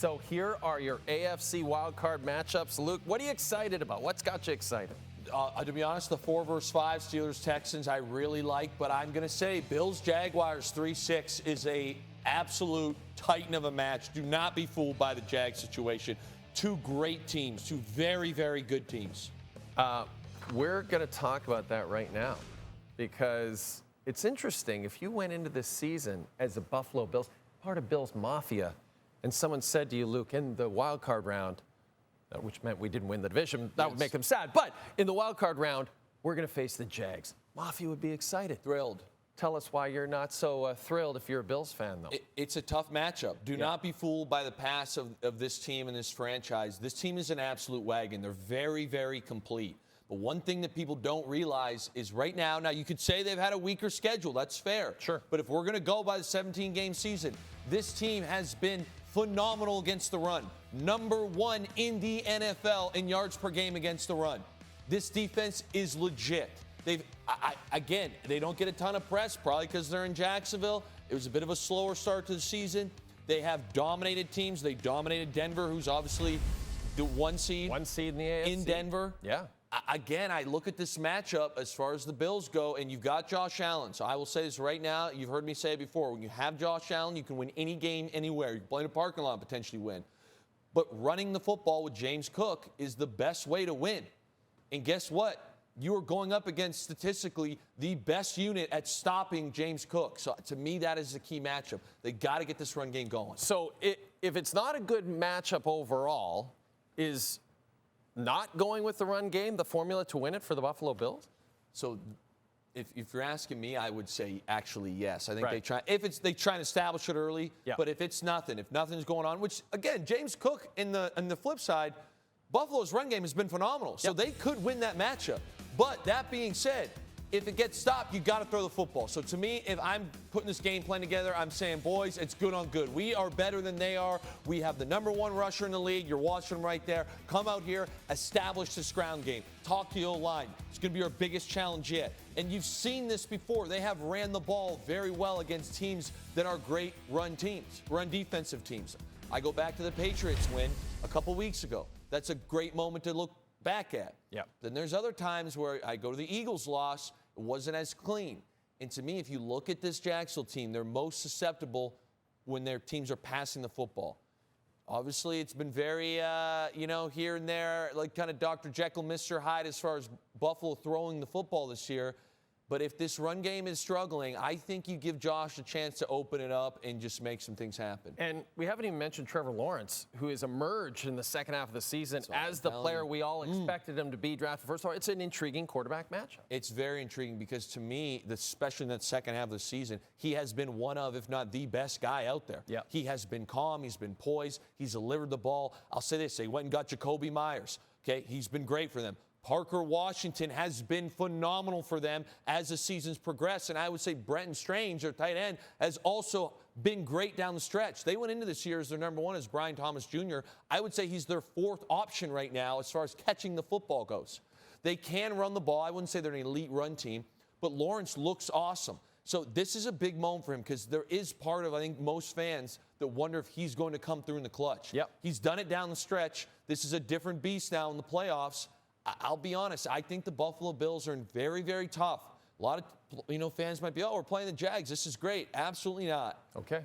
So here are your AFC wildcard matchups. Luke, what are you excited about? What's got you excited? To be honest, the 4 versus 5 Steelers-Texans I really like, but I'm going to say Bills-Jaguars 3-6 is a absolute titan of a match. Do not be fooled by the Jag situation. Two great teams, two very, very good teams. We're going to talk about that right now because it's interesting. If you went into this season as a Buffalo Bills, part of Bills Mafia, and someone said to you, Luke, in the wild card round, which meant we didn't win the division, that would make them sad. But in the wild card round, we're going to face the Jags. Mafia would be excited. Thrilled. Tell us why you're not so thrilled if you're a Bills fan, though. It's a tough matchup. Do not be fooled by the past of this team and this franchise. This team is an absolute wagon. They're very, very complete. But one thing that people don't realize is right now you could say they've had a weaker schedule. That's fair. Sure. But if we're going to go by the 17-game season, this team has been phenomenal against the run. Number 1 in the NFL in yards per game against the run. This defense is legit. Again, they don't get a ton of press, probably because they're in Jacksonville. It was a bit of a slower start to the season. They have dominated teams. They dominated Denver, who's obviously the 1 seed. 1 seed in the AFC. In Denver. Yeah. Again, I look at this matchup as far as the Bills go, and you've got Josh Allen. So I will say this right now. You've heard me say it before. When you have Josh Allen, you can win any game anywhere. You can play in a parking lot and potentially win. But running the football with James Cook is the best way to win. And guess what? You are going up against, statistically, the best unit at stopping James Cook. So to me, that is the key matchup. They got to get this run game going. So if it's not a good matchup overall, is not going with the run game the formula to win it for the Buffalo Bills? So if you're asking me, I would say actually yes. I think they try. They try and establish it early. Yeah. But if nothing's going on, which again, James Cook in the flip side, Buffalo's run game has been phenomenal. So they could win that matchup. But that being said, if it gets stopped, you got to throw the football. So to me, if I'm putting this game plan together, I'm saying, boys, it's good on good. We are better than they are. We have the number 1 rusher in the league. You're watching them right there. Come out here, establish this ground game. Talk to your line. It's going to be our biggest challenge yet. And you've seen this before. They have ran the ball very well against teams that are great run teams, run defensive teams. I go back to the Patriots win a couple weeks ago. That's a great moment to look back at. Yeah. Then there's other times where I go to the Eagles loss. It wasn't as clean. And to me, if you look at this Jacksonville team, they're most susceptible when their teams are passing the football. Obviously, it's been very, here and there, like kind of Dr. Jekyll, Mr. Hyde as far as Buffalo throwing the football this year. But if this run game is struggling, I think you give Josh a chance to open it up and just make some things happen. And we haven't even mentioned Trevor Lawrence, who has emerged in the second half of the season as the player we all expected him to be drafted first. It's an intriguing quarterback matchup. It's very intriguing because to me, especially in that second half of the season, he has been one of, if not the best guy out there. Yeah. He has been calm. He's been poised. He's delivered the ball. I'll say this. They went and got Jacoby Myers. Okay, he's been great for them. Parker Washington has been phenomenal for them as the season's progressed. And I would say Brenton Strange, their tight end, has also been great down the stretch. They went into this year as their number 1 as Brian Thomas Jr. I would say he's their 4th option right now as far as catching the football goes. They can run the ball. I wouldn't say they're an elite run team, but Lawrence looks awesome. So this is a big moment for him because there is part of, I think, most fans that wonder if he's going to come through in the clutch. Yep. He's done it down the stretch. This is a different beast now in the playoffs. I'll be honest, I think the Buffalo Bills are very, very tough. A lot of fans might be, we're playing the Jags. This is great. Absolutely not. Okay.